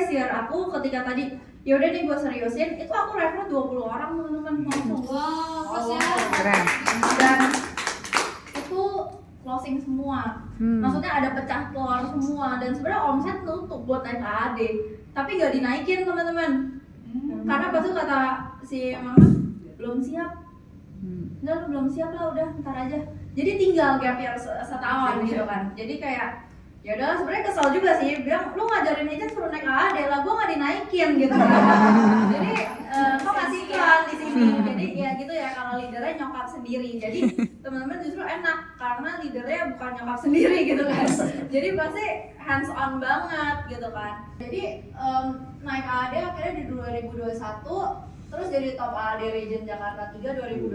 year aku ketika tadi yaudah nih gue seriusin, itu aku rekrut 20 orang teman-teman langsung. Wow, Keren. Dan itu closing semua. Maksudnya ada pecah telur semua dan sebenarnya omset nutup buat naik AAD, tapi nggak dinaikin teman-teman. Karena pas itu kata si mama belum siap. Enggak, lu belum siap lah, udah ntar aja. Jadi tinggal gap year setahun gitu kan. Jadi kayak ya udah sebenarnya kesel juga sih, bilang lu ngajarin agent suruh naik AAD lah, gua nggak dinaikin gitu kan. Jadi kok ngasih iklan di sini. Jadi ya gitu ya, kalau leadernya nyokap sendiri. Jadi teman-teman justru enak karena leadernya bukan nyokap sendiri gitu kan. Jadi pasti hands on banget gitu kan. Jadi naik AAD akhirnya di 2021, terus jadi top AAD Region Jakarta 3 2021.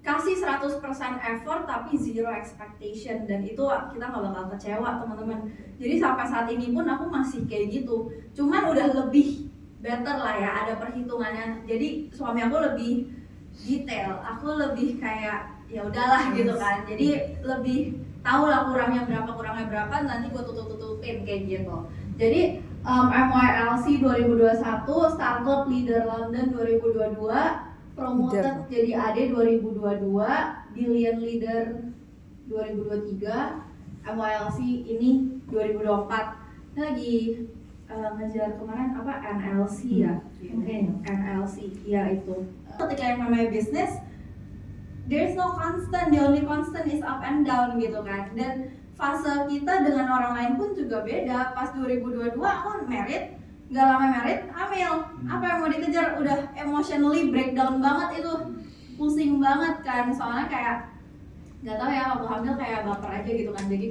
Kasih 100% effort tapi zero expectation, dan itu kita nggak bakal kecewa teman-teman. Jadi sampai saat ini pun aku masih kayak gitu, cuman udah lebih better lah ya, ada perhitungannya. Jadi suami aku lebih detail, aku lebih kayak ya udahlah gitu kan. Jadi lebih tahu lah kurangnya berapa, nanti gue tutupin kayak gitu. Jadi MYLC 2021, Startup Leader London 2022, promoted jadi AD 2022, Billion Leader 2023, MYLC ini 2024. Ini lagi ngejar kemarin apa NLC ya? Oke, NLC ya itu. Ketika yang namanya bisnis, there is no constant, the only constant is up and down gitu kan. Dan fase kita dengan orang lain pun juga beda. Pas 2022 aku married, gak lama married, hamil. Apa yang mau dikejar? Udah emotionally breakdown banget itu, pusing banget kan. Soalnya kayak gak tau ya, waktu hamil kayak baper aja gitu kan. Jadi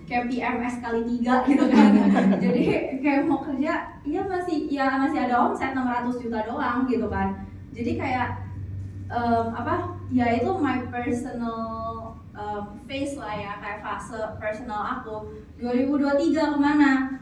kayak PMS kali 3 gitu kan. Jadi kayak mau kerja, masih ada omset 600 juta doang gitu kan. Jadi kayak ya itu my personal phase lah ya, kayak fase personal aku. 2023 kemana?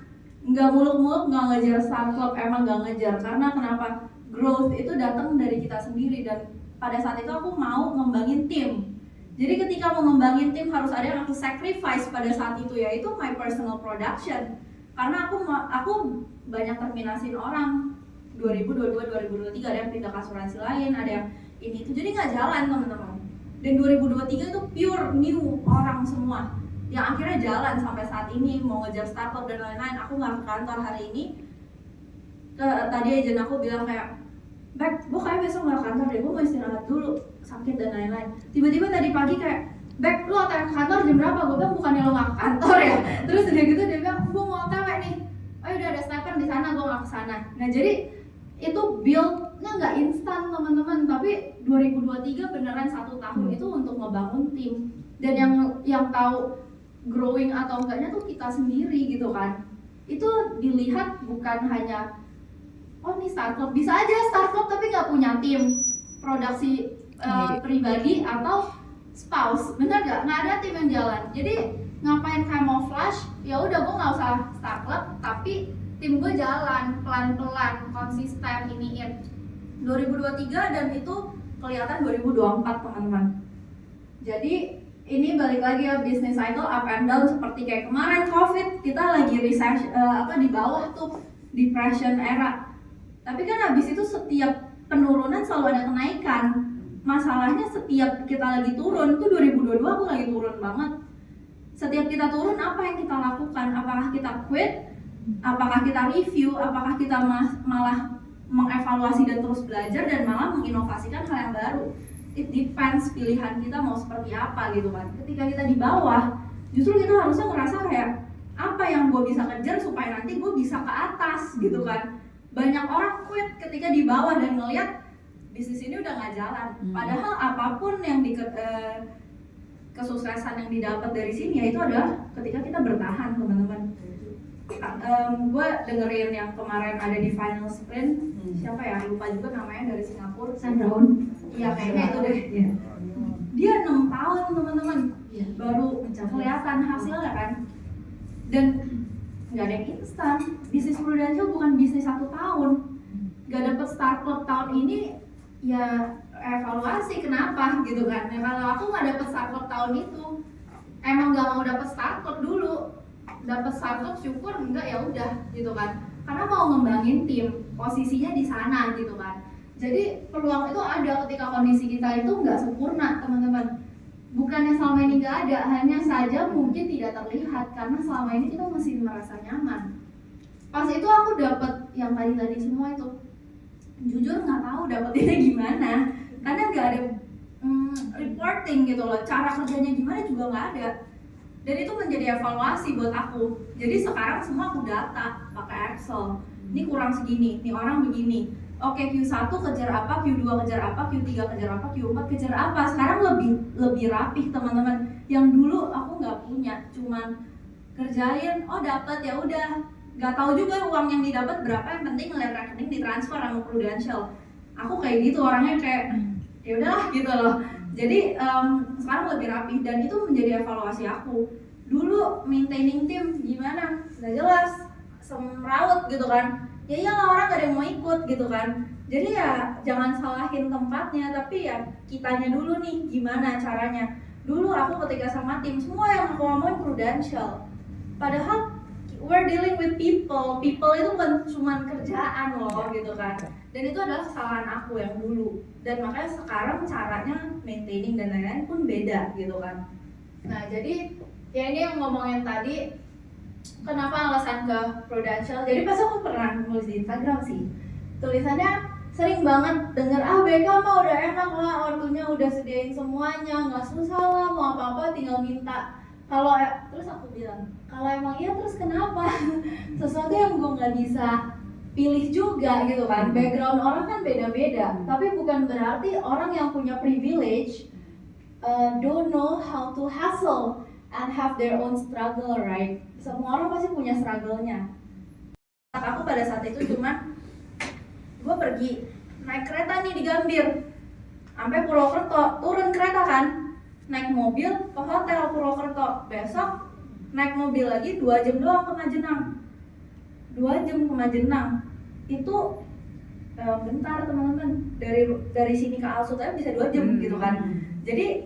Nggak muluk-muluk, nggak ngejar startup, emang nggak ngejar. Karena kenapa? Growth itu datang dari kita sendiri, dan pada saat itu aku mau ngembangin tim. Jadi ketika mau ngembangin tim harus ada yang aku sacrifice pada saat itu, yaitu my personal production. Karena aku banyak terminasin orang 2022, 2023, ada yang pindah ke asuransi lain, ada yang ini itu, jadi nggak jalan teman-teman. Dan 2023 itu pure new orang semua yang akhirnya jalan sampai saat ini, mau ngejar startup dan lain-lain. Aku nggak ke kantor hari ini. Tadi agent aku bilang kayak, Bek, gue kayak besok nggak ke kantor deh, gue mau istirahat dulu, sakit dan lain-lain. Tiba-tiba tadi pagi kayak, Bek, lu OTW ke kantor jam berapa? Gue bilang bukannya lo nggak ke kantor ya. Terus udah gitu dia bilang, gue mau OTW nih. Oh udah ada sniper di sana, gue nggak ke sana. Nah jadi itu build-nya nggak instan teman-teman, tapi 2023 beneran 1 tahun itu untuk ngebangun tim. Dan yang tahu growing atau enggaknya tuh kita sendiri gitu kan. Itu dilihat bukan hanya oh nih startup, bisa aja startup tapi nggak punya tim produksi pribadi atau spouse, bener nggak ada tim yang jalan. Jadi ngapain camouflage? Ya udah gue nggak usah startup tapi tim gue jalan pelan-pelan, konsisten iniin 2023, dan itu kelihatan 2024 teman-teman. Jadi ini balik lagi ya, bisnis cycle up and down, seperti kayak kemarin COVID, kita lagi recession, di bawah tuh depression era. Tapi kan habis itu setiap penurunan selalu ada kenaikan. Masalahnya setiap kita lagi turun, tuh 2022 aku lagi turun banget. Setiap kita turun, apa yang kita lakukan? Apakah kita quit? Apakah kita review? Apakah kita malah mengevaluasi dan terus belajar dan malah menginovasikan hal yang baru? It depends pilihan kita mau seperti apa gitu kan. Ketika kita di bawah, justru kita harusnya ngerasa kayak apa yang gue bisa kejar supaya nanti gue bisa ke atas gitu kan. Banyak orang quit ketika di bawah dan ngelihat bisnis ini udah nggak jalan. Padahal apapun yang kesuksesan yang didapat dari sini ya itu adalah ketika kita bertahan teman-teman. Gue dengerin yang kemarin ada di final sprint, siapa ya, lupa juga namanya, dari Singapura, Sandrown. Iya kayaknya itu deh. Dia 6 tahun teman-teman baru kelihatan hasilnya kan. Dan nggak ada yang instan. Bisnis Prudential bukan bisnis 1 tahun. Nggak dapet Star Club tahun ini, ya evaluasi kenapa gitu kan. Ya, kalau aku nggak dapet Star Club tahun itu, emang nggak mau dapet Star Club dulu. dapat startup syukur, enggak ya udah gitu kan, karena mau ngembangin tim, posisinya di sana gitu kan. Jadi peluang itu ada ketika kondisi kita itu nggak sempurna teman-teman. Bukannya selama ini nggak ada, hanya saja mungkin tidak terlihat karena selama ini kita masih merasa nyaman. Pas itu aku dapat yang tadi semua itu, jujur nggak tahu dapetinnya gimana, karena nggak ada reporting gitu loh, cara kerjanya gimana juga nggak ada. Dan itu menjadi evaluasi buat aku. Jadi sekarang semua aku data pakai Excel. Ini kurang segini, ini orang begini. Oke, Q1 kejar apa, Q2 kejar apa, Q3 kejar apa, Q4 kejar apa. Sekarang lebih rapih teman-teman. Yang dulu aku nggak punya, cuman kerjain, oh dapat ya udah. Nggak tahu juga uang yang didapat berapa, yang penting ngeliat rekening ditransfer sama Prudential. Aku kayak gitu orangnya, kayak ya udahlah gitu loh. Jadi sekarang lebih rapi dan itu menjadi evaluasi aku. Dulu maintaining tim gimana? Nggak jelas, semrawut gitu kan. Ya iyalah, orang gak ada yang mau ikut gitu kan. Jadi ya jangan salahin tempatnya, tapi ya kitanya dulu nih gimana caranya. Dulu aku ketika sama tim, semua yang aku ngomongin Prudential. Padahal we're dealing with people itu bukan cuma kerjaan loh gitu kan. Dan itu adalah kesalahan aku yang dulu. Dan makanya sekarang caranya maintaining dan lain-lain pun beda gitu kan. Nah jadi ya ini yang ngomongin tadi, kenapa alasan ke Prudential. Jadi pas aku pernah nulis di Instagram sih, tulisannya sering banget denger, BK mah udah enak lah, ortunya udah sediain semuanya, nggak susah lah, mau apa-apa tinggal minta. Kalau terus aku bilang, kalau emang iya terus kenapa? Sesuatu yang gue nggak bisa pilih juga gitu kan. Background orang kan beda-beda, tapi bukan berarti orang yang punya privilege don't know how to hustle and have their own struggle, right? Semua orang pasti punya struggle-nya. Aku pada saat itu cuman gue pergi naik kereta nih di Gambir sampai Purwokerto, turun kereta kan, naik mobil ke hotel Purwokerto, besok naik mobil lagi 2 jam doang ke Majenang. 2 jam ke Majenang itu bentar teman-teman, dari sini ke Alsut aja bisa 2 jam gitu kan. Jadi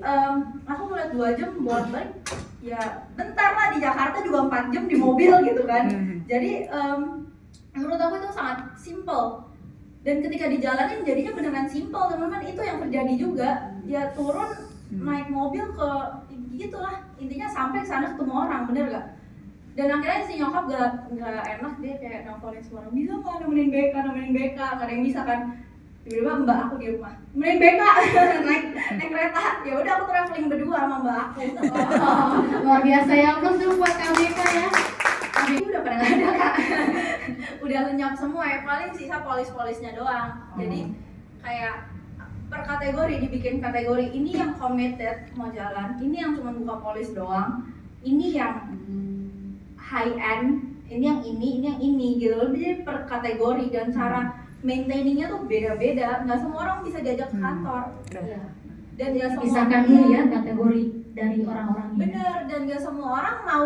aku ngeliat 2 jam buat balik, ya bentar lah, di Jakarta juga 4 jam di mobil gitu kan. Jadi menurut aku itu sangat simple. Dan ketika dijalanin jadinya beneran simple teman-teman. Itu yang terjadi juga. Ya turun, naik mobil ke gitulah, intinya sampai sana ketemu orang, bener gak? Dan akhirnya si nyokap gak enak, dia kayak nelfonin semua orang, bisa gak nemenin BK, gak ada yang bisa kan. Tiba-tiba mbak aku di rumah, nemenin BK, naik kereta. Ya udah aku traveling berdua sama mbak aku. Luar biasa ya, plus dulu buat KBK ya. Ini udah pada gak ada kak. Udah lenyap semua ya, paling sisa polis-polisnya doang. Jadi kayak per kategori, dibikin kategori, ini yang committed mau jalan, ini yang cuma buka polis doang, ini yang high end, ini yang ini gitu. Jadi per kategori dan cara maintainingnya tuh beda-beda. Nggak semua orang bisa diajak ke kantor. Dan nggak semua Pisahkan dulu ya kategori dari orang-orang ini. Bener, dan nggak semua orang mau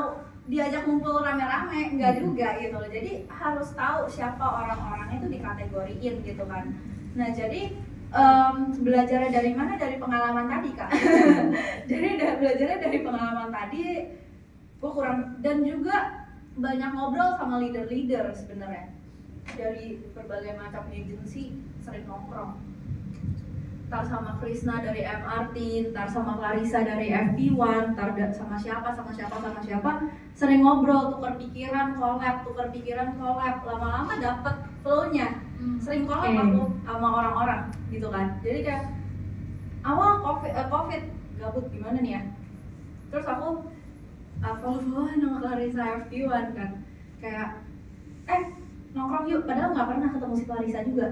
diajak ngumpul rame-rame, nggak juga gitu loh. Jadi harus tahu siapa orang-orangnya itu dikategoriin gitu kan. Nah jadi belajarnya dari mana? Dari pengalaman tadi kak. Jadi belajarnya dari pengalaman tadi, gue kurang, dan juga banyak ngobrol sama leader-leader sebenarnya dari berbagai macam agency, sering nongkrong. Ntar sama Krisna dari MRT, ntar sama Clarissa dari FP1, ntar sama siapa, sering ngobrol, tukar pikiran, collab, lama-lama dapet flow-nya. Sering collab aku sama orang-orang gitu kan. Jadi kayak awal COVID gabut gimana nih ya, terus aku follow-followan sama Clarissa FP1 kan, kayak nongkrong yuk, padahal nggak pernah ketemu si Clarissa juga.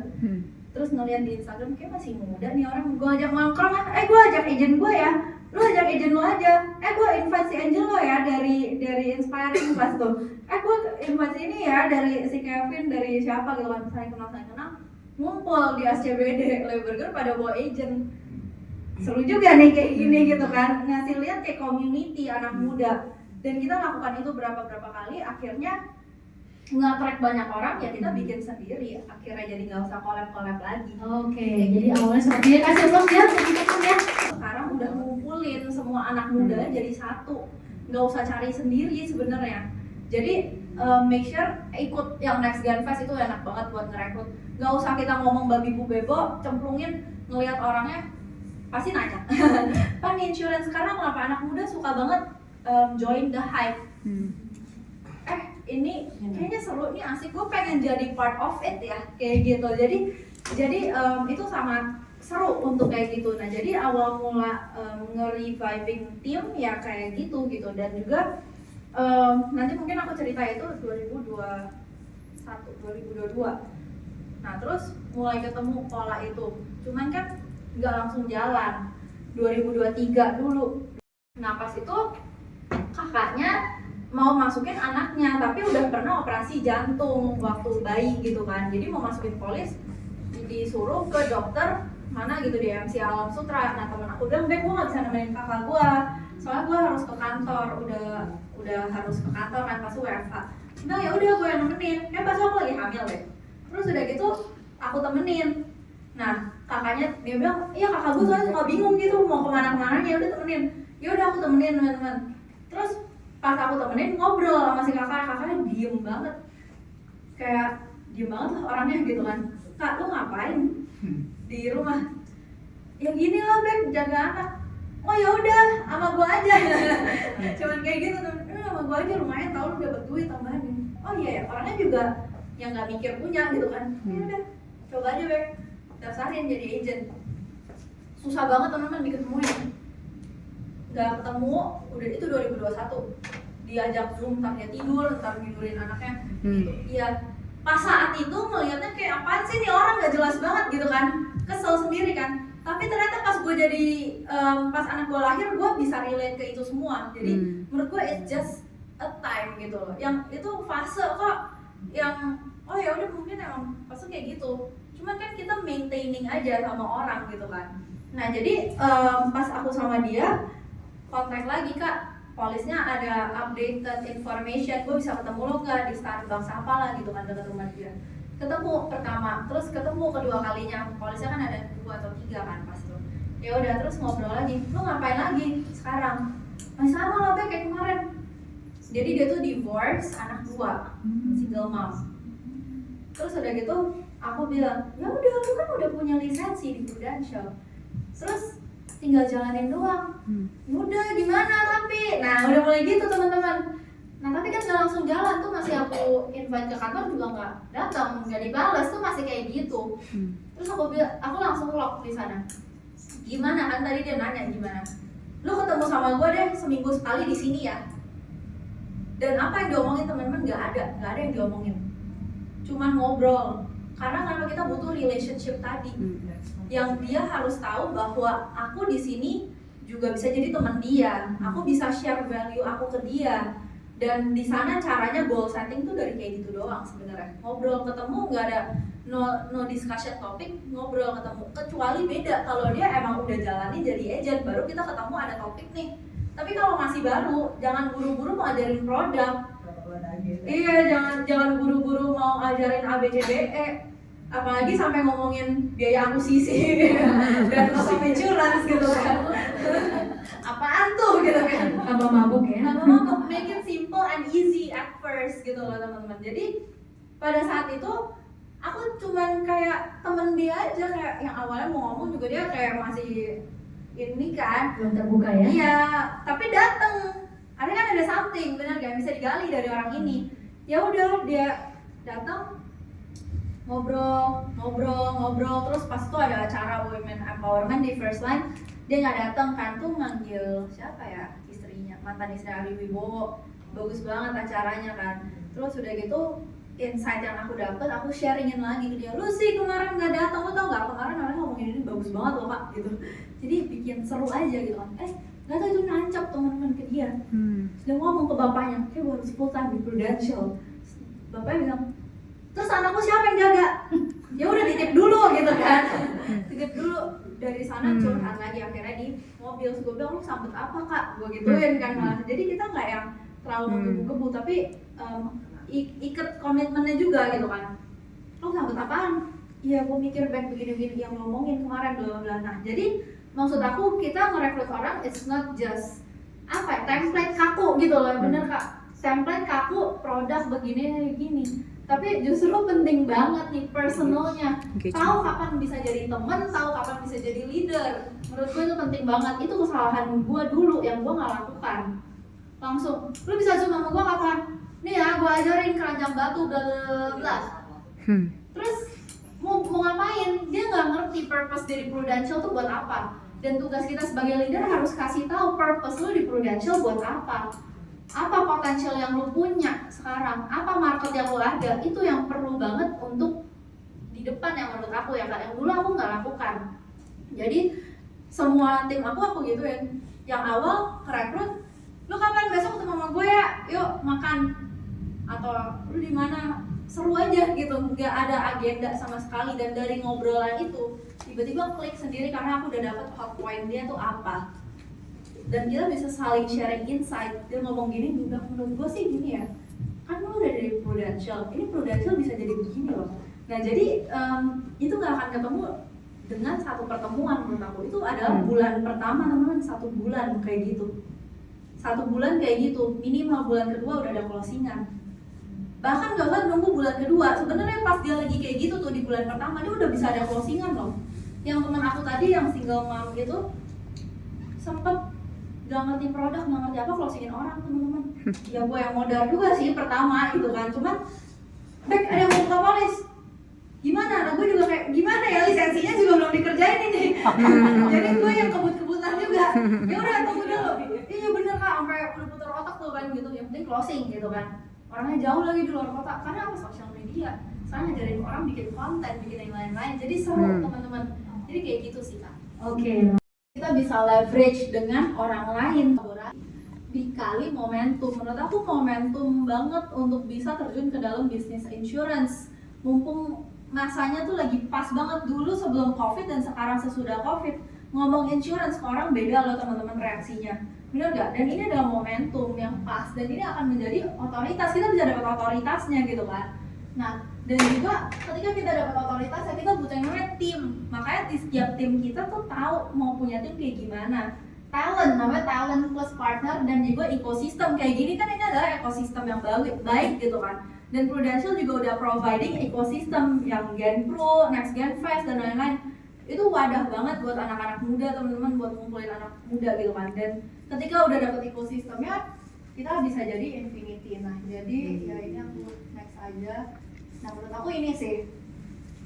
Terus ngeliat di Instagram, kayak masih muda nih orang, gue ajak nongkrong ah, gue ajak agent gue ya, lu ajak agent lu aja, gue invite si Angel lo ya dari Inspiring pas tuh, gue invite ini ya dari si Kevin, dari siapa gitu kan, saya kenal, ngumpul di SCBD, Leburger pada bawa agent. Seru juga nih kayak gini gitu kan, ngasih lihat kayak community anak muda. Dan kita lakukan itu berapa kali, akhirnya nge-track banyak orang, ya kita bikin sendiri, akhirnya jadi nggak usah collab lagi. Oke, jadi awalnya seperti ini, kasih vlog ya teman-teman ya. Sekarang udah ngumpulin semua anak muda jadi satu, nggak usah cari sendiri sebenarnya. Jadi make sure ikut yang Next Gen Fest itu enak banget buat ngerekrut. Gak usah kita ngomong babi bu bebo, cemplungin ngelihat orangnya pasti nanya. Kan di insurance sekarang kenapa anak muda suka banget join the hype. Ini kayaknya seru nih, asik, gue pengen jadi part of it ya, kayak gitu. Jadi itu sangat seru untuk kayak gitu. Nah jadi awal mula nge-reviving tim ya kayak gitu. Dan juga nanti mungkin aku cerita itu 2022. Nah terus mulai ketemu pola itu, cuman kan nggak langsung jalan. 2023 dulu. Nah pas itu kakaknya mau masukin anaknya, tapi udah pernah operasi jantung waktu bayi gitu kan. Jadi mau masukin polis, disuruh ke dokter mana gitu di MC Alam Sutra. Nah temen aku bilang, "Bek, gue nggak bisa nemenin kakak gue, soalnya gue harus ke kantor, udah harus ke kantor kan pas WFH." Bilang ya udah gue yang nemenin, kan pas aku lagi hamil deh. Terus udah gitu aku temenin. Nah kakaknya dia bilang, "Iya kakak gue soalnya suka bingung gitu mau kemana-kemana, ya udah temenin." Ya udah aku temenin teman-teman. Terus pas aku temenin ngobrol sama si kakaknya diem banget, kayak diem banget lah orangnya gitu kan. "Kak, lu ngapain di rumah?" "Ya gini lah Beb, jaga anak." "Oh ya udah, sama gua aja." Cuman kayak gitu tuh, "Sama gua aja lumayan tau, lu dapet duit tambahan." Oh iya ya, orangnya juga yang nggak mikir punya gitu kan. Ya udah, coba aja Beb, daftarin jadi agent. Susah banget teman-teman diketemuin. Gak ketemu, udah itu 2021. Diajak Zoom, ntar dia tidur, ntar tidurin anaknya gitu. Iya, pas saat itu ngeliatnya kayak apaan sih nih orang, gak jelas banget gitu kan. Kesel sendiri kan. Tapi ternyata pas gue jadi, pas anak gue lahir, gue bisa relate ke itu semua. Jadi menurut gue it's just a time gitu loh. Yang itu fase kok, yang oh ya udah mungkin emang fase kayak gitu. Cuman kan kita maintaining aja sama orang gitu kan. Nah jadi pas aku sama dia kontak lagi, "Kak, polisnya ada updated information, gue bisa ketemu lo nggak di Starbucks apalah gitu kan dekat rumah dia." Ketemu pertama, terus ketemu kedua kalinya, polisnya kan ada 2 atau 3 kan pas itu. Ya udah terus ngobrol lagi, "Lo ngapain lagi sekarang?" "Masih sama lah Be, kayak kemarin." Jadi dia tuh divorce, anak 2, single mom. Terus udah gitu aku bilang, "Ya udah, lu kan udah punya lisensi di Prudential, terus tinggal jalanin doang. Udah gimana tapi?" Nah udah mulai gitu teman-teman. Nah tapi kan gak langsung jalan tuh, masih aku invite ke kantor juga nggak datang, nggak dibalas tuh, masih kayak gitu. Terus aku bilang, aku langsung lock di sana. "Gimana?" Kan tadi dia nanya gimana. "Lu ketemu sama gue deh seminggu sekali di sini ya." Dan apa yang diomongin teman-teman nggak ada yang diomongin. Cuman ngobrol. Karena kita butuh relationship tadi. Yang dia harus tahu bahwa aku di sini juga bisa jadi teman dia, aku bisa share value aku ke dia. Dan di sana caranya goal setting tuh dari kayak gitu doang sebenarnya. Ngobrol ketemu, nggak ada no discussion topik, ngobrol ketemu. Kecuali beda kalau dia emang udah jalani jadi agent, baru kita ketemu ada topik nih. Tapi kalau masih baru, jangan buru-buru mau ajarin produk. Iya, jangan buru-buru mau ajarin ABCDE. Apalagi sampai ngomongin biaya akuisisi dan cost of insurance gitu kan. Apaan tuh gitu kan. Tambah mabuk ya. Make it simple and easy at first gitu loh teman-teman. Jadi pada saat itu aku cuman kayak temen dia aja, kayak yang awalnya mau ngomong juga dia kayak masih ini kan, Belum terbuka ya. iya, tapi dateng. Ada kan ada something, benar gak bisa digali dari orang ini. Ya udah dia datang, ngobrol terus pas itu ada acara women empowerment di First Line, dia nggak datang kan, tuh manggil siapa ya, istrinya, mantan istri Ari Wibowo. Bagus banget acaranya kan. Terus udah gitu insight yang aku dapet, aku sharingin lagi ke dia. "Lu sih kemarin nggak datang, lu tau nggak kemarin orang ngomongin ini bagus banget loh Kak," gitu. Jadi bikin seru aja gitu kan. Nggak tahu itu nancap teman-teman ke dia. Dia ngomong ke bapaknya, "Kayak gue harus full time di Prudential." Bapaknya bilang, "Terus anakku siapa yang jaga?" Ya udah titip dulu gitu kan. Titip dulu. Dari sana curhat lagi, akhirnya di mobil. Gue bilang, "Lu sambut apa Kak?" Gue gituin kan malah. Jadi kita nggak yang terlalu menggebu-gebu, tapi iket komitmennya juga gitu kan. "Lu sambut apaan?" "Iya, gue mikir back begini-begini yang ngomongin kemarin bla bla." Nah, jadi maksud aku kita ngerekrut orang it's not just apa ya, template kaku gitu loh, bener Kak. template kaku, produk begini gini. Tapi justru penting banget nih personalnya. Tahu kapan bisa jadi teman, tahu kapan bisa jadi leader. Menurut gue itu penting banget. Itu kesalahan gue dulu yang gue nggak lakukan. Langsung, lu bisa zoom sama gue kapan? Nih ya, gue ajarin keranjang batu bla bla bla. Terus mau ngapain? Dia nggak ngerti purpose dari Prudential tuh buat apa. Dan tugas kita sebagai leader harus kasih tahu purpose lu di Prudential buat apa. Apa potensial yang lu punya sekarang, apa market yang lu ada, itu yang perlu banget untuk di depan yang menurut aku ya Kak, yang dulu aku nggak lakukan. Jadi semua tim aku gituin. Yang awal rekrut, lu kapan besok ketemu sama gue ya, yuk makan, atau lu di mana, seru aja gitu, nggak ada agenda sama sekali. Dan dari ngobrolan itu tiba-tiba klik sendiri karena aku udah dapet hot point dia tuh apa. Dan kita bisa saling sharing insight. Dia ngomong gini, juga menurut gue sih gini ya, kan lu udah dari Prudential, ini Prudential bisa jadi begini loh. Nah jadi itu gak akan ketemu dengan satu pertemuan menurut aku. Itu adalah bulan pertama teman-teman, 1 bulan kayak gitu. 1 bulan kayak gitu, minimal bulan kedua udah ada closingan. Bahkan gak usah nunggu bulan kedua, sebenarnya pas dia lagi kayak gitu tuh di bulan pertama dia udah bisa ada closingan loh. Yang teman aku tadi yang single mom gitu sempet gak ngerti produk, gak ngerti apa, closingin orang teman-teman. Ya gue yang modal juga sih pertama gitu kan, cuman Bek ada yang mau buka polis gimana? Nah gue juga kayak gimana ya, lisensinya juga belum dikerjain ini. Jadi gue yang kebut-kebutan juga. Ya udah tunggu dulu. Iya bener Kak, sampai udah putar otak tuh kan gitu. Yang penting closing gitu kan. Orangnya jauh lagi di luar kota. Karena apa? Sosial media. Sekarang ngajarin orang bikin konten, bikin yang lain-lain. Jadi seru teman-teman. Jadi kayak gitu sih Kak. Oke. Kita bisa leverage dengan orang lain, dikali momentum. Menurut aku momentum banget untuk bisa terjun ke dalam bisnis insurance. Mumpung masanya tuh lagi pas banget, dulu sebelum COVID dan sekarang sesudah COVID. Ngomong insurance ke orang beda loh teman-teman reaksinya. Bener gak? Dan ini adalah momentum yang pas dan ini akan menjadi otoritas. Kita bisa dapat otoritasnya gitu kan. Nah, dan juga ketika kita dapat otoritas ya kita butuh yang namanya tim. Makanya di setiap tim kita tuh tahu mau punya tim kayak gimana. Talent, namanya talent plus partner dan juga ekosistem. Kayak gini kan ini adalah ekosistem yang baik gitu kan. Dan Prudential juga udah providing ekosistem yang Gen Pro, Next Gen Fast dan lain-lain. Itu wadah banget buat anak-anak muda teman-teman, buat ngumpulin anak muda gitu kan. Dan ketika udah dapet ekosistemnya kita bisa jadi infinity. Nah jadi ya ini aku next aja. Nah menurut aku ini sih,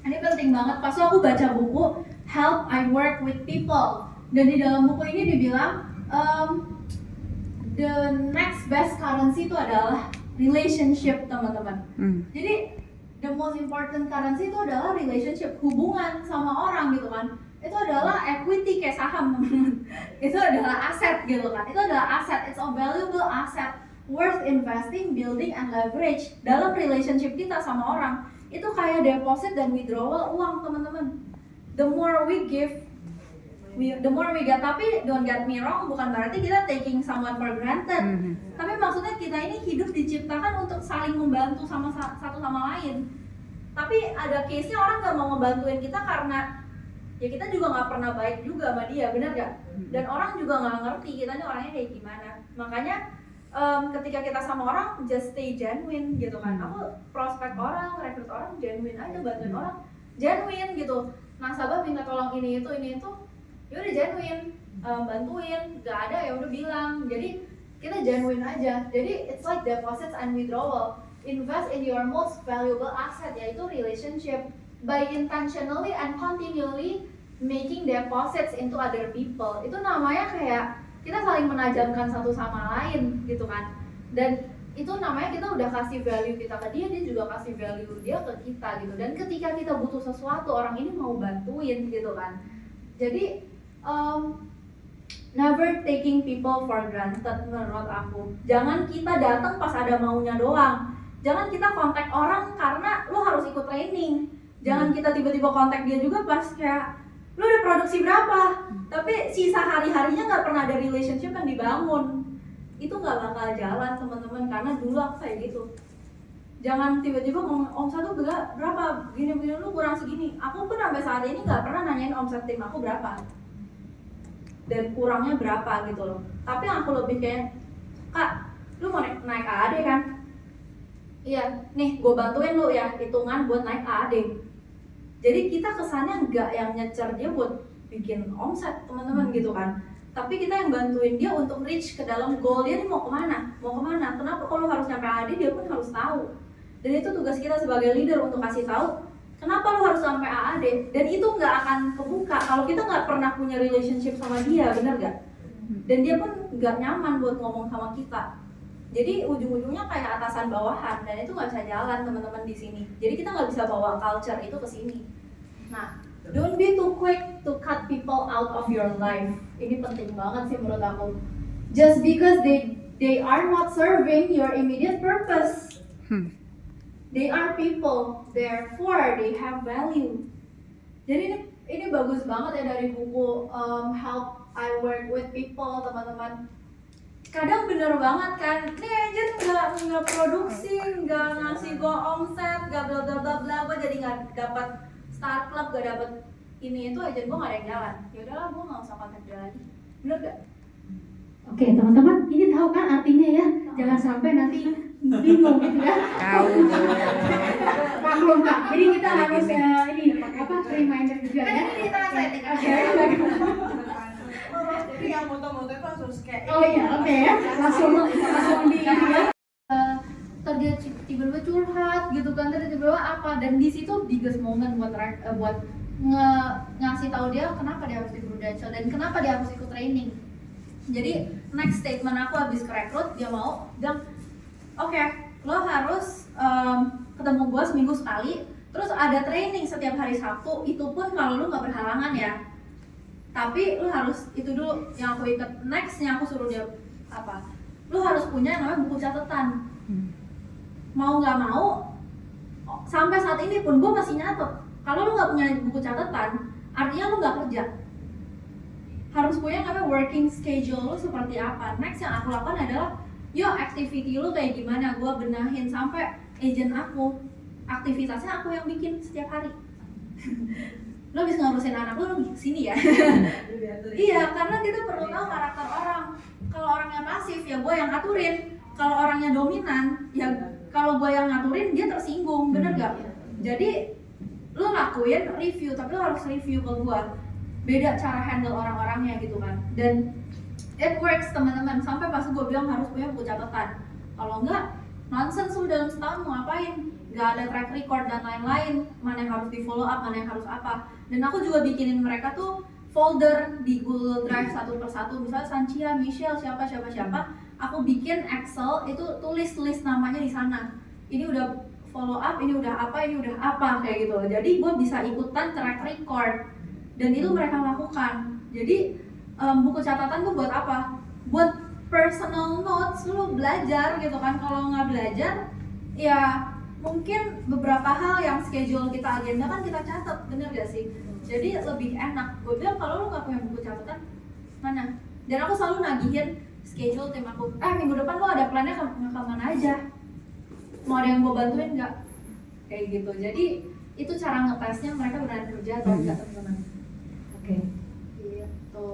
ini penting banget. Pas aku baca buku Help I Work with People, dan di dalam buku ini dibilang the next best currency itu adalah relationship teman-teman. Jadi the most important currency itu adalah relationship, hubungan sama orang gitu kan. Itu adalah equity kayak saham teman-teman. Itu adalah aset gitu kan. Itu adalah aset, it's a valuable asset worth investing, building, and leverage dalam relationship kita sama orang. Itu kayak deposit dan withdrawal uang teman-teman. The more we give, the more we get. Tapi don't get me wrong, bukan berarti kita taking someone for granted. Tapi maksudnya kita ini hidup diciptakan untuk saling membantu sama satu sama lain. Tapi ada case-nya orang gak mau ngebantuin kita karena ya kita juga gak pernah baik juga sama dia, benar gak? Dan orang juga gak ngerti kita ini orangnya kayak gimana. Makanya ketika kita sama orang, just stay genuine gitu kan. Aku prospek orang, rekrut orang, genuine aja, bantuin orang, genuine gitu. Nasabah minta tolong ini itu, ya udah genuine, bantuin, gak ada ya udah bilang. Jadi kita genuine aja. Jadi it's like deposits and withdrawal. Invest in your most valuable asset, yaitu relationship, by intentionally and continually making deposits into other people. Itu namanya kayak kita saling menajamkan satu sama lain gitu kan. Dan itu namanya kita udah kasih value kita ke dia, dia juga kasih value dia ke kita gitu. Dan ketika kita butuh sesuatu, orang ini mau bantuin gitu kan. Jadi never taking people for granted menurut aku. Jangan kita datang pas ada maunya doang. Jangan kita kontak orang karena lo harus ikut training. Jangan kita tiba-tiba kontak dia juga pas kayak lu udah produksi berapa, tapi sisa hari-harinya nggak pernah ada relationship yang dibangun. Itu nggak bakal jalan teman-teman, karena dulu aku kayak gitu. Jangan tiba-tiba ngomong omset tuh berapa, gini-gini lu kurang segini. Aku pun sampai saat ini nggak pernah nanyain omset tim aku berapa dan kurangnya berapa gitu loh. Tapi aku lebih kayak, Kak, lu mau naik AAD kan. Iya, nih gue bantuin lu ya hitungan buat naik AAD. Jadi kita kesannya nggak yang nyecer dia buat bikin omset teman-teman gitu kan. Tapi kita yang bantuin dia untuk reach ke dalam goal dia nih mau kemana. Kenapa kalau harus nyampe AAD dia pun harus tahu. Dan itu tugas kita sebagai leader untuk kasih tahu kenapa lu harus sampai AAD. Dan itu nggak akan kebuka kalau kita nggak pernah punya relationship sama dia, bener nggak? Dan dia pun nggak nyaman buat ngomong sama kita. Jadi ujung-ujungnya kayak atasan bawahan dan itu nggak bisa jalan teman-teman di sini. Jadi kita nggak bisa bawa culture itu ke sini. Nah, don't be too quick to cut people out of your life. Ini penting banget sih menurut aku. Just because they are not serving your immediate purpose. They are people, therefore they have value. Jadi ini bagus banget ya dari buku Help I Work with People, teman-teman. Kadang bener banget kan, nih agent nggak produksi, nggak ngasih gue omset, nggak bla bla bla bla, gue jadi nggak dapat start club, nggak dapat ini itu, agent gue nggak ada yang jalan. Ya udahlah, gue nggak usah kontak dia lagi. Bener gak? Oke, teman-teman, ini tahu kan artinya ya? Jangan sampai nanti bingung gitu ya. Tahu. Maklum Kak. Jadi kita harus ini apa reminder juga ya. Kan ini di tengah saya tinggal. Jadi yang moto-moto itu harus kayak Oh iya, oke ya. Langsung di ya. Dia tiba-tiba curhat gitu kan, tiba-tiba apa, dan di situ biggest moment buat ngasih tahu dia kenapa dia harus di Prudential dan kenapa dia harus ikut training. Jadi next statement aku habis ke rekrut, dia mau bilang oke, lo harus ketemu gua seminggu sekali, terus ada training setiap hari Sabtu, itu pun kalau lo nggak berhalangan ya. Tapi lo harus itu dulu yang aku ikat. Nextnya aku suruh dia apa? Lo harus punya namanya buku catatan. Mau nggak mau, sampai saat ini pun gue masih nyatet. Kalau lo nggak punya buku catatan, artinya lo nggak kerja. Harus punya namanya working schedule lo seperti apa. Next yang aku lakukan adalah, yo activity lo kayak gimana, gue benahin sampai agent aku, aktivitasnya aku yang bikin setiap hari. Lo bisa ngurusin anak lo kesini ya. Iya, karena kita perlu tahu karakter orang. Kalau orangnya pasif ya gue yang aturin. Kalau orangnya dominan ya kalau gue yang ngaturin dia tersinggung, bener gak? Jadi lo lakuin review, tapi lo harus review ke gue. Beda cara handle orang-orangnya gitu kan. Dan it works teman-teman. Sampai pas gue bilang harus punya buku catatan. Kalau enggak, nonsense lo dalam setahun mau ngapain? Gak ada track record dan lain-lain. Mana yang harus di follow up, mana yang harus apa. Dan aku juga bikinin mereka tuh folder di Google Drive satu persatu. Misalnya Sanchia, Michelle, siapa. Aku bikin Excel, itu tulis namanya di sana. Ini udah follow up, ini udah apa, kayak gitu. Jadi gue bisa ikutan track record. Dan itu mereka lakukan. Jadi buku catatan tuh buat apa? Buat personal notes, lu belajar gitu kan. Kalau nggak belajar, ya mungkin beberapa hal yang schedule kita agenda kan kita catat, bener gak sih? Jadi lebih enak. Gue bilang kalau lu nggak punya buku catatan, mana? Dan aku selalu nagihin schedule tim aku. Minggu depan lo ada plannya kemana aja? Mau ada yang gue bantuin nggak? Kayak gitu. Jadi itu cara ngetesnya mereka beneran kerja atau enggak, teman-teman. Oke. Gitu.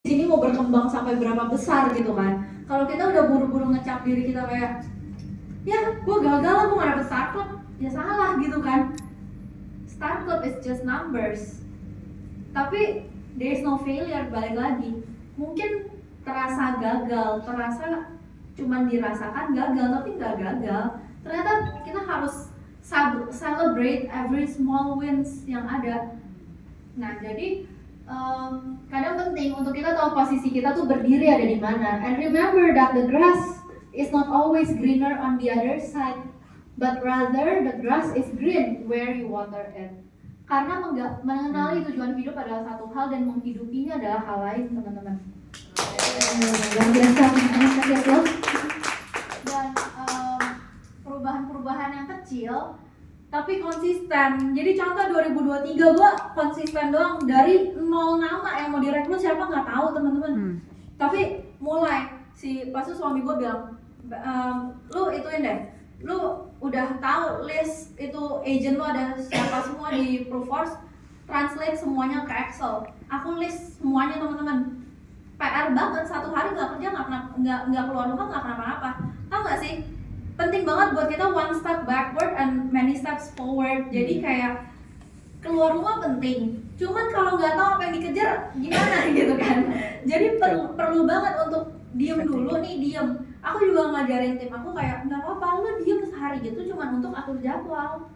Di sini mau berkembang sampai berapa besar gitu kan? Kalau kita udah buru-buru ngecap diri kita kayak, ya gue gagal lah, gue gak dapet start club, ya salah gitu kan. Start club is just numbers. Tapi there is no failure, balik lagi. Mungkin terasa gagal, terasa cuman dirasakan gagal, tapi nggak gagal. Ternyata kita harus celebrate every small wins yang ada. Nah, jadi kadang penting untuk kita tahu posisi kita tuh berdiri ada di mana. And remember that the grass is not always greener on the other side, but rather the grass is green where you water it. Karena mengenali tujuan hidup adalah satu hal dan menghidupinya adalah hal lain, teman-teman. Luar biasa, teman-teman. Dan perubahan-perubahan yang kecil tapi konsisten. Jadi contoh 2023 gua konsisten doang, dari 0 nama yang mau direkrut siapa nggak tahu, teman-teman. Tapi mulai pas itu suami gua bilang, lu ituin deh, lu udah tahu list itu agent lu ada siapa semua di Proforce, translate semuanya ke Excel. Aku list semuanya, teman-teman. PR banget, satu hari nggak kerja, nggak keluar rumah, nggak kenapa-napa. Tahu nggak penting banget buat kita one step backward and many steps forward. Jadi kayak keluar rumah penting, cuman kalau nggak tahu apa yang dikejar gimana gitu kan. Jadi perlu banget untuk diem dulu nih, diem. Aku juga ngajarin tim aku kayak nggak apa-apa lu diem sehari gitu cuman untuk atur jadwal.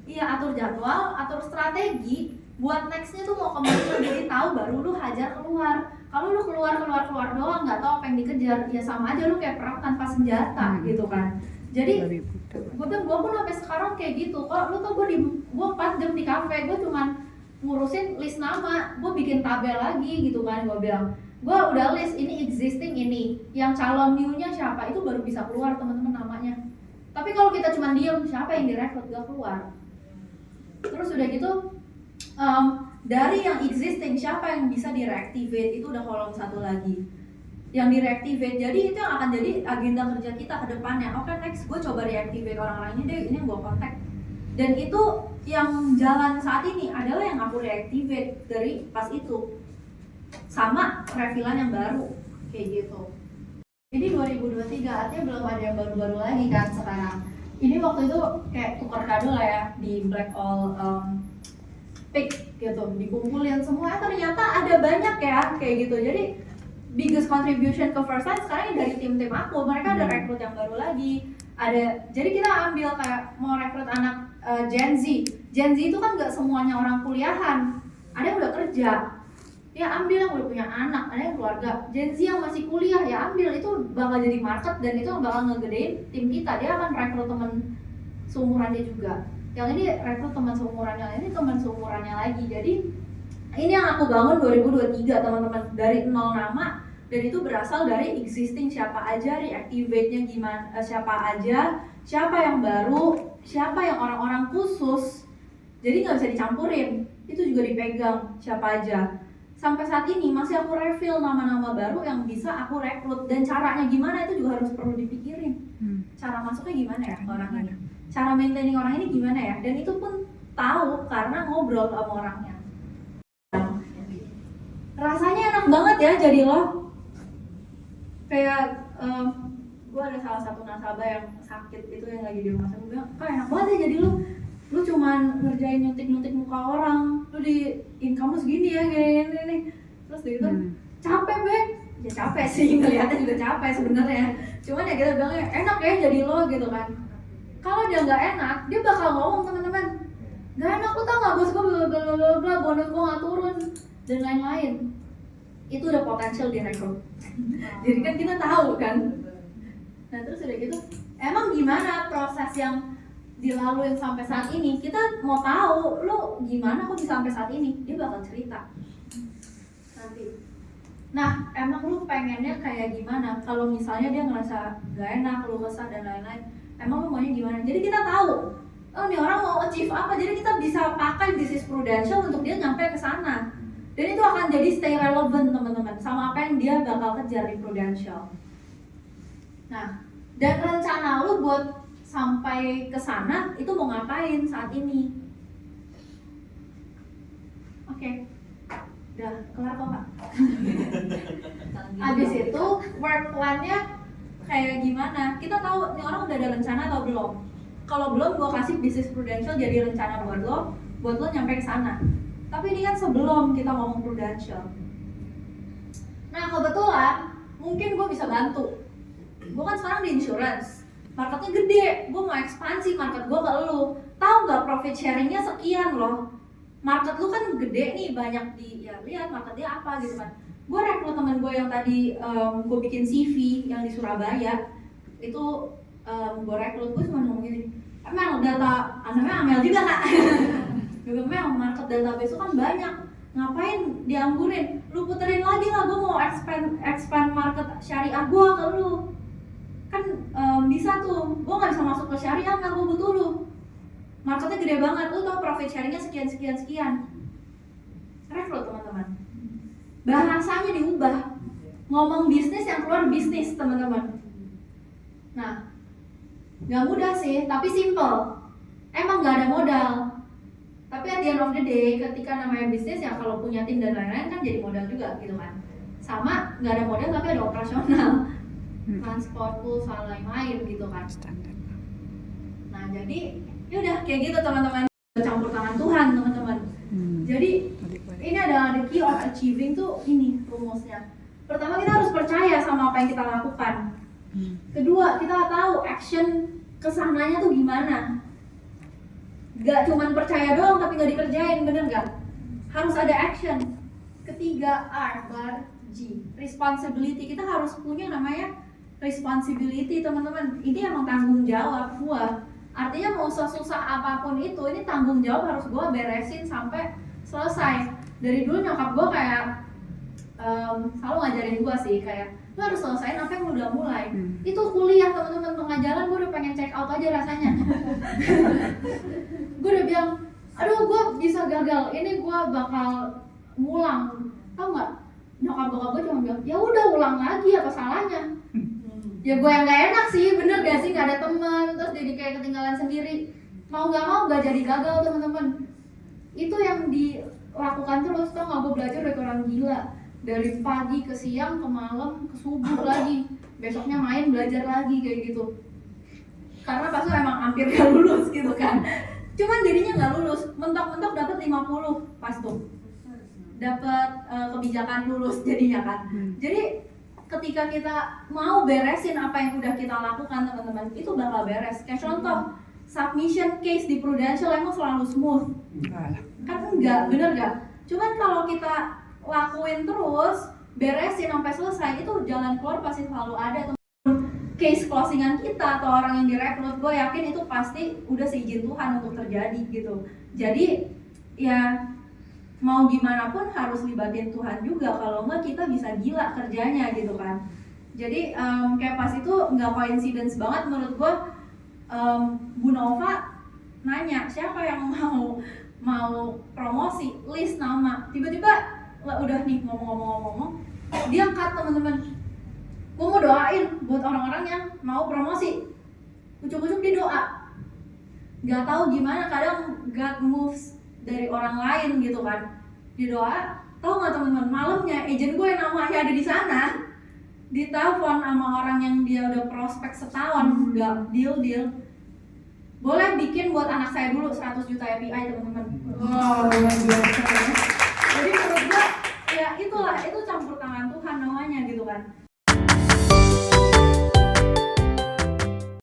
Iya, atur jadwal, atur strategi buat nextnya tuh mau kemana. Jadi tahu baru lu hajar keluar. Kalau lu keluar doang nggak tahu apa yang dikejar, ya sama aja lu kayak perang tanpa senjata gitu kan. Jadi gue pun sampai sekarang kayak gitu. Kok lu tau gue 4 jam di kafe, gue cuman ngurusin list nama, gue bikin tabel lagi gitu kan. Gue bilang gue udah list ini existing ini, yang calon new-nya siapa itu baru bisa keluar teman-teman namanya. Tapi kalau kita cuma diem, siapa yang direkrut gak keluar. Terus udah gitu dari yang existing siapa yang bisa direactivate, itu udah kolom satu lagi yang direactivate. Jadi itu yang akan jadi agenda kerja kita ke depannya. Oke, next gue coba reactivate orang-orang ini deh, ini yang gue kontak. Dan itu yang jalan saat ini adalah yang aku reactivate dari pas itu, sama refilan yang baru kayak gitu. Ini 2023, artinya belum ada yang baru-baru lagi kan sekarang. Ini waktu itu kayak tukar kado lah ya di Black All Pick gitu, dikumpulin semua, ternyata ada banyak ya kayak gitu. Jadi biggest contribution ke First Line sekarang dari tim-tim aku, mereka ada rekrut yang baru lagi. Jadi kita ambil kayak mau rekrut anak Gen Z. Gen Z itu kan nggak semuanya orang kuliahan, ada yang udah kerja, ya ambil yang udah punya anak, ada yang keluarga. Gen Z yang masih kuliah ya ambil, itu bakal jadi market dan itu bakal ngegedein tim kita. Dia akan rekrut temen seumurannya juga. Yang ini rekrut teman seumurannya, ini teman seumurannya lagi. Jadi ini yang aku bangun 2023 teman-teman, dari 0 nama, dan itu berasal dari existing siapa aja, reactivate-nya gimana, siapa aja, siapa yang baru, siapa yang orang-orang khusus. Jadi nggak bisa dicampurin, itu juga dipegang siapa aja. Sampai saat ini masih aku refill nama-nama baru yang bisa aku rekrut, dan caranya gimana itu juga harus perlu dipikirin. Cara masuknya gimana ya orang ini, cara maintaining orang ini gimana ya, dan itu pun tahu karena ngobrol sama orangnya. Rasanya enak banget ya jadi lo. Kayak gue ada salah satu nasabah yang sakit itu yang lagi di rumah sakit, gue bilang kok enak banget ya jadi lu cuman ngerjain nyuntik muka orang, lu di income segini ya gini. Terus gitu capek Bek, ya capek sih, ngeliatnya juga capek sebenarnya. Cuman ya kita bilangnya enak ya jadi lo gitu kan. Kalau dia nggak enak, dia bakal ngomong teman-teman, nggak enak lu tau nggak bos gue bla bonus gue nggak turun dan lain-lain. Itu udah potensial direkrut. Jadi kan kita tahu kan. Nah terus udah gitu, emang gimana proses yang dilaluin sampai saat ini? Kita mau tahu lu gimana kok bisa sampai saat ini? Dia bakal cerita nanti. Nah emang lu pengennya kayak gimana? Kalau misalnya dia ngerasa gak enak, lu kesah dan lain-lain, emang lu maunya gimana? Jadi kita tahu, oh nih orang mau achieve apa, jadi kita bisa pakai bisnis Prudential untuk dia nyampe ke sana. Dan itu akan jadi stay relevant teman-teman sama apa yang dia bakal kejar di Prudential. Nah, dan rencana lu buat sampai ke sana itu mau ngapain saat ini? Oke. Udah kelar kok Kak. Abis itu work plan-nya kayak gimana? Kita tahu nih orang udah ada rencana atau belum? Kalau belum, gua kasih bisnis Prudential jadi rencana buat lo nyampe ke sana. Tapi ini kan sebelum kita ngomong Prudential. Nah kebetulan mungkin gue bisa bantu. Gue kan sekarang di insurance, marketnya gede, gue mau ekspansi market gue ke lu. Tahu nggak profit sharingnya sekian loh. Market lu kan gede nih, banyak di ya lihat market dia apa gitu kan. Gue rekrut temen gue yang tadi gue bikin CV yang di Surabaya itu gue rekrut, gue cuma ngomong gini, emang data namanya Amel juga Kak. Memang market database itu kan banyak, ngapain dianggurin? Lu puterin lagi lah, gue mau expand market syariah gue ke lu. Kan bisa tuh, gue gak bisa masuk ke syariah, gak gue butuh lu. Marketnya gede banget, lu tau profit sharingnya sekian. Rekrut teman-teman. Bahasanya diubah, ngomong bisnis yang keluar bisnis teman-teman. Nah, gak mudah sih, tapi simple. Emang gak ada modal. Tapi at the end of the day, ketika namanya bisnis ya kalau punya tim dan lain-lain kan jadi modal juga gitu kan. Sama nggak ada modal tapi ada operasional. transport, pulsa, lain-lain gitu kan. Standar. Nah jadi ya udah kayak gitu teman-teman, campur tangan Tuhan teman-teman. Jadi ini adalah the key of achieving tuh ini rumusnya. Pertama kita harus percaya sama apa yang kita lakukan. Kedua kita tahu action kesananya tuh gimana. Gak cuman percaya doang tapi gak dikerjain, bener gak? Harus ada action. Ketiga R bar G, responsibility. Kita harus punya namanya responsibility teman-teman. Ini emang tanggung jawab gua. Artinya mau sesusah apapun itu, ini tanggung jawab harus gua beresin sampai selesai. Dari dulu nyokap gua kayak selalu ngajarin gua sih kayak lu harus selesaiin apa yang lu udah mulai. Itu kuliah teman-teman, tengah jalan gua udah pengen check out aja rasanya. Gua udah bilang, aduh gua bisa gagal, ini gua bakal ngulang. Tau nggak? Nyokap bokap gua cuma bilang, ya udah ulang lagi, apa salahnya? Ya gue yang gak enak sih, bener gak sih, gak ada teman, terus jadi kayak ketinggalan sendiri. Mau gak mau gak jadi gagal teman-teman. Itu yang dilakukan terus, tau gak, gue belajar dari orang gila. Dari pagi ke siang, ke malam, ke subuh lagi. Besoknya main, belajar lagi kayak gitu. Karena pas itu emang hampir gak lulus gitu kan. Cuman jadinya gak lulus, mentok-mentok dapet 50 pas tuh. Dapet kebijakan lulus jadinya kan. Jadi ketika kita mau beresin apa yang udah kita lakukan teman-teman, itu bakal beres. Kayak contoh, submission case di Prudential emang selalu smooth? Kan enggak, bener gak? Cuman kalau kita lakuin terus, beresin sampai selesai, itu jalan keluar pasti selalu ada teman-teman. Case closingan kita atau orang yang direkrut, gue yakin itu pasti udah seizin Tuhan untuk terjadi gitu. Jadi ya mau gimana pun harus libatin Tuhan juga, kalau enggak kita bisa gila kerjanya gitu kan. Jadi kayak pas itu nggak coincidence banget menurut gue. Bu Nova nanya siapa yang mau promosi, list nama, tiba-tiba udah nih ngomong-ngomong dia cut teman-teman. Gue mau doain buat orang-orang yang mau promosi, ucuk-ucuk dia doa. Nggak tahu gimana kadang God moves dari orang lain gitu kan, di doa. Tahu nggak teman-teman, malamnya agent gue yang namanya ada di sana ditelepon sama orang yang dia udah prospek setahun nggak deal, boleh bikin buat anak saya dulu 100 juta API teman-teman. Wow, luar biasa ya. Jadi menurut gue ya itulah, itu campur tangan Tuhan namanya gitu kan.